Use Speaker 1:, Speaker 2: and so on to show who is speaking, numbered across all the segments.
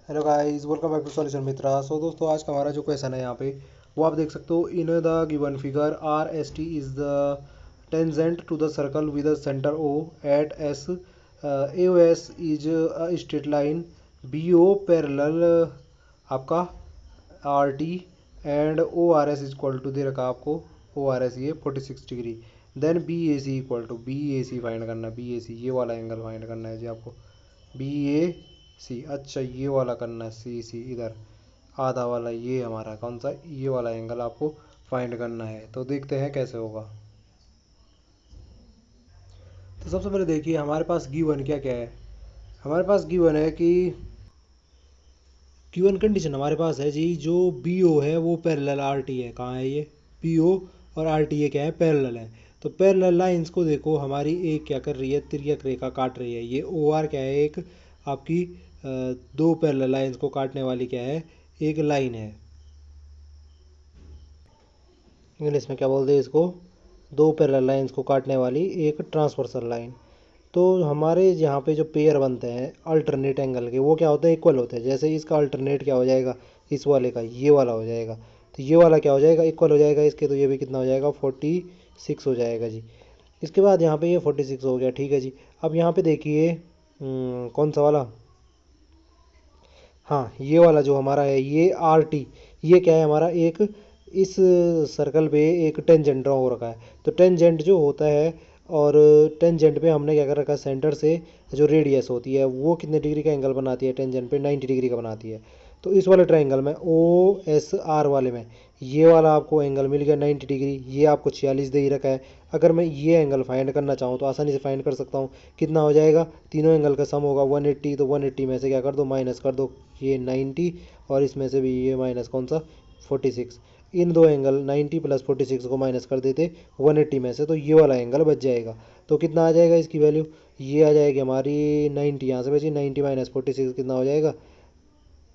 Speaker 1: Hello guys, welcome back to solution Mitra. So दोस्तों, आज का हमारा जो क्वेश्चन है यहाँ पे वो आप देख सकते हो। In the given figure R S T is the tangent to the circle with the centre O at S A O S is straight line B O parallel आपका R T and O R S equal to दे रखा आपको O R S ये 46 degree. Then B A C equal to B A C find करना है। B A सी ये वाला angle find करना है जी आपको। बी ए सी, अच्छा ये वाला करना है। सी सी इधर आधा वाला, ये हमारा कौन सा, ये वाला एंगल आपको फाइंड करना है। तो देखते हैं कैसे होगा। तो सबसे पहले देखिए हमारे पास गिवन क्या क्या है। हमारे पास गिवन है कि गिवन कंडीशन हमारे पास है जी, जो बी ओ है वो पैरेलल आर टी है। कहाँ है ये बी ओ और आर टी ए क्या है, पैरेलल है। तो पैरेलल लाइंस को देखो, हमारी एक क्या कर रही है, तिर्यक रेखा काट रही है। ये ओ आर क्या है, एक आपकी दो पैरेलल लाइंस को काटने वाली क्या है, एक लाइन है। इंग्लिश में क्या बोलते हैं इसको, दो पैरेलल लाइंस को काटने वाली एक ट्रांसवर्सल लाइन। तो हमारे यहाँ पे जो पेयर बनते हैं अल्टरनेट एंगल के, वो क्या होते हैं, इक्वल होते हैं। जैसे इसका अल्टरनेट क्या हो जाएगा, इस वाले का ये वाला हो जाएगा। तो ये वाला क्या हो जाएगा, इक्वल हो जाएगा इसके। तो ये भी कितना हो जाएगा, 46 हो जाएगा जी। इसके बाद यहाँ पे ये 46 हो गया, ठीक है जी। अब यहाँ पे देखिए कौन सा वाला, हाँ ये वाला जो हमारा है ये आर टी, ये क्या है हमारा, एक इस सर्कल पे एक टेंजेंट ड्रॉ हो रखा है। तो टेंजेंट जो होता है, और टेंजेंट पे हमने क्या कर रखा है, सेंटर से जो रेडियस होती है वो कितने डिग्री का एंगल बनाती है, टेंजेंट पे 90 डिग्री का बनाती है। तो इस वाले ट्रायंगल में ओ एस आर वाले में ये वाला आपको एंगल मिल गया 90 डिग्री। ये आपको 46 दे ही रखा है। अगर मैं ये एंगल फाइंड करना चाहूँ तो आसानी से फाइंड कर सकता हूँ। कितना हो जाएगा, तीनों एंगल का सम होगा 180। तो 180 में से क्या कर दो, माइनस कर दो ये 90, और इसमें से भी ये माइनस कौन सा, 46। इन दो एंगल 90 प्लस 46 को माइनस कर देते 180 में से, तो ये वाला एंगल बच जाएगा। तो कितना आ जाएगा इसकी वैल्यू, ये आ जाएगी हमारी 90, यहाँ से बची 90 माइनस 46 कितना हो जाएगा,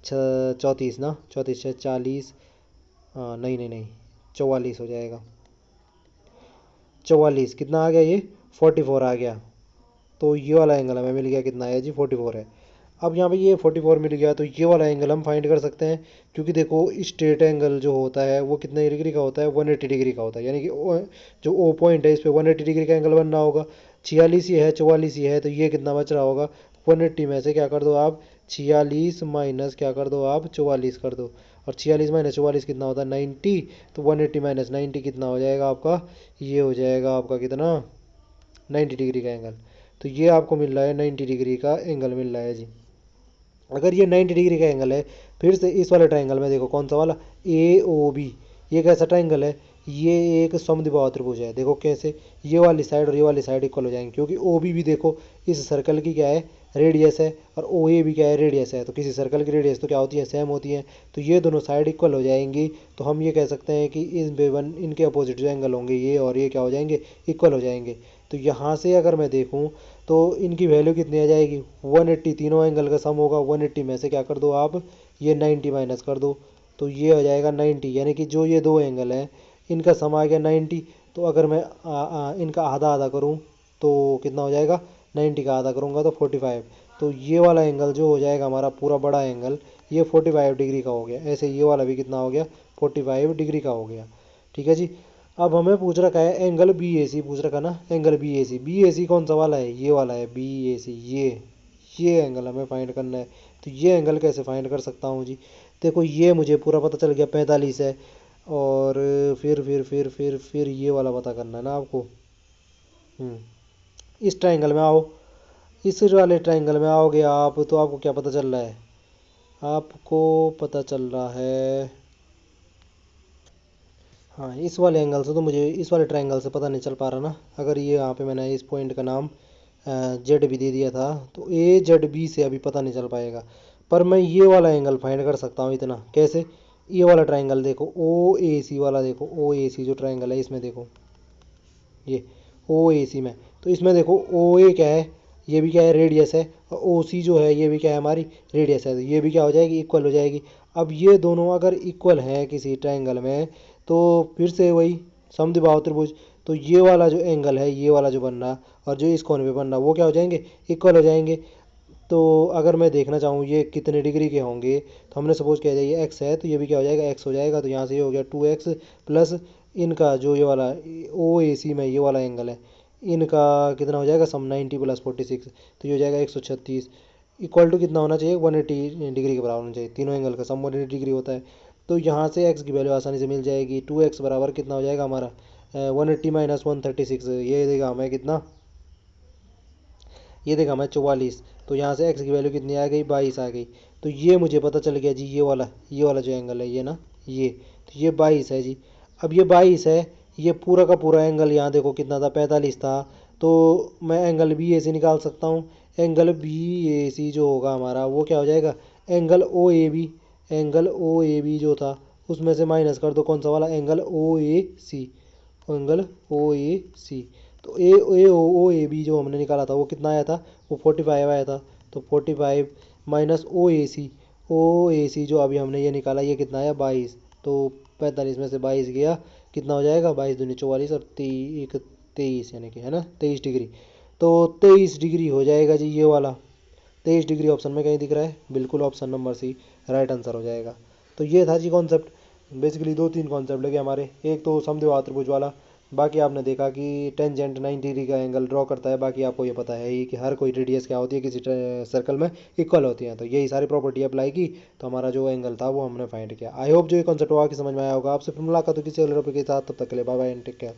Speaker 1: 34 ना, 34 से 40, हाँ नहीं नहीं नहीं 44 हो जाएगा। 44 कितना आ गया, ये 44 आ गया। तो ये वाला एंगल हमें मिल गया, कितना है जी, 44 है। अब यहाँ पे ये 44 मिल गया, तो ये वाला एंगल हम फाइंड कर सकते हैं। क्योंकि देखो स्ट्रेट एंगल जो होता है वो कितने डिग्री का होता है, 180 डिग्री का होता है। यानी कि जो ओ पॉइंट है इस पर 180 डिग्री का एंगल बनना होगा। 46 ही है, 44 ही है, तो ये कितना बच रहा होगा, 180 में से क्या कर दो आप, 46 माइनस क्या कर दो आप, 44 कर दो। और 46 माइनस 44 कितना होता है, 90। तो 180 माइनस 90 कितना हो जाएगा आपका, ये हो जाएगा आपका कितना, 90 डिग्री का एंगल। तो ये आपको मिल रहा है 90 डिग्री का एंगल मिल रहा है जी। अगर ये 90 डिग्री का एंगल है, फिर से इस वाले ट्रायंगल में देखो कौन सा वाला, ए ओ बी, ये कैसा ट्रायंगल है, ये एक समद्विबाहु त्रिभुज है। देखो कैसे, ये वाली साइड और ये वाली साइड इक्वल हो जाएंगे, क्योंकि ओ बी भी देखो इस सर्कल की क्या है, रेडियस है, और ओ ए भी क्या है, रेडियस है। तो किसी सर्कल की रेडियस तो क्या होती है, सेम होती है। तो ये दोनों साइड इक्वल हो जाएंगी। तो हम ये कह सकते हैं कि इन वन इनके अपोजिट जो एंगल होंगे ये और ये क्या हो जाएंगे, इक्वल हो जाएंगे। तो यहाँ से अगर मैं देखूँ तो इनकी वैल्यू कितनी आ जाएगी, 180। तीनों एंगल का सम होगा 180 में से क्या कर दो आप, ये 90 माइनस कर दो। तो ये हो जाएगा 90, यानी कि जो ये दो एंगल हैं इनका सम आ गया 90। तो अगर मैं इनका आधा आधा करूँ तो कितना हो जाएगा, 90 का आधा करूँगा तो 45। तो ये वाला एंगल जो हो जाएगा हमारा पूरा बड़ा एंगल, ये 45 डिग्री का हो गया। ऐसे ये वाला भी कितना हो गया, 45 डिग्री का हो गया, ठीक है जी। अब हमें पूछ रखा है एंगल बी ए सी, पूछ रखा ना angle B A C. B A सी कौन सा वाला है, ये वाला है बी ए सी। ये एंगल हमें फाइंड करना है। तो ये एंगल कैसे फाइंड कर सकता हूँ जी, देखो ये मुझे पूरा पता चल गया 45 है। और फिर ये वाला पता करना है ना आपको। इस ट्रायंगल में आओ, इस वाले ट्रायंगल में आओगे आप तो आपको क्या पता चल रहा है, आपको पता चल रहा है, हाँ इस वाले एंगल से तो मुझे इस वाले ट्रायंगल से पता नहीं चल पा रहा ना। अगर ये यहाँ पे मैंने इस पॉइंट का नाम जेड भी दे दिया था तो ए जेड बी से अभी पता नहीं चल पाएगा। पर मैं ये वाला एंगल फाइंड कर सकता हूँ इतना, कैसे, ये वाला ट्रायंगल देखो ओ ए सी वाला, देखो ओ ए सी जो ट्रायंगल है इसमें देखो, ये ओ ए सी में, तो इसमें देखो ओ ए क्या है, ये भी क्या है, रेडियस है। और ओ सी जो है ये भी क्या है, हमारी रेडियस है। तो ये भी क्या हो जाएगी, इक्वल हो जाएगी। अब ये दोनों अगर इक्वल हैं किसी ट्रायंगल में, तो फिर से वही समद्विबाहु त्रिभुज। तो ये वाला जो एंगल है, ये वाला जो बन रहा और जो इस कोण पे बन रहा, वो क्या हो जाएंगे, इक्वल हो जाएंगे। तो अगर मैं देखना चाहूँ ये कितने डिग्री के होंगे, तो हमने सपोज किया जाए ये एक्स है, तो ये भी क्या हो जाएगा, एक्स हो जाएगा। तो यहाँ से ये हो गया 2x प्लस इनका जो ये वाला ओ ए सी में ये वाला एंगल है, इनका कितना हो जाएगा सम 90 प्लस 46, तो ये हो जाएगा 136 इक्वल टू कितना होना चाहिए, 180 डिग्री के बराबर होना चाहिए। तीनों एंगल का सम 180 डिग्री होता है। तो यहाँ से एक्स की वैल्यू आसानी से मिल जाएगी। 2x बराबर कितना हो जाएगा हमारा 180 माइनस 136, ये देगा हमें कितना, ये देखा मैं 44। तो यहाँ से एक्स की वैल्यू कितनी आ गई, 22 आ गई। तो ये मुझे पता चल गया जी, ये वाला जो एंगल है ये ना, ये तो ये 22 है जी। अब ये 22 है, ये पूरा का पूरा एंगल यहाँ देखो कितना था, 45 था। तो मैं एंगल बी ए सी निकाल सकता हूँ। एंगल बी ए सी जो होगा हमारा वो क्या हो जाएगा, angle O A B, angle O A B जो था उसमें से माइनस कर दो कौन सा वाला, एंगल ओ ए सी, एंगल ओ ए सी। तो ए ए ओ ए बी जो हमने निकाला था वो कितना आया था, वो 45 आया था। तो 45 माइनस ओ ए सी जो अभी हमने ये निकाला ये कितना आया, 22। तो 45 में से 22 गया, कितना हो जाएगा, 22 दूनी 44 और 23 यानी कि है ना 23 डिग्री। तो 23 डिग्री हो जाएगा जी ये वाला। 23 डिग्री ऑप्शन में कहीं दिख रहा है, बिल्कुल option number C right answer हो जाएगा। तो ये था जी कॉन्सेप्ट। बेसिकली दो तीन कॉन्सेप्ट लगे हमारे, एक तो समद्विबाहु त्रिभुज वाला, बाकी आपने देखा कि टेंजेंट 90 डिग्री का एंगल ड्रॉ करता है। बाकी आपको ये पता है ही कि हर कोई रेडियस क्या होती है किसी सर्कल में, इक्वल होती है। तो यही सारी प्रॉपर्टी अप्लाई की, तो हमारा जो एंगल था वो हमने फाइंड किया। आई होप जो ये कॉन्सेप्ट हुआ कि समझ में आया होगा। आपसे फिर मुलाकात हो किसी अगले टॉपिक के साथ, तब तक के लिए bye bye and take care.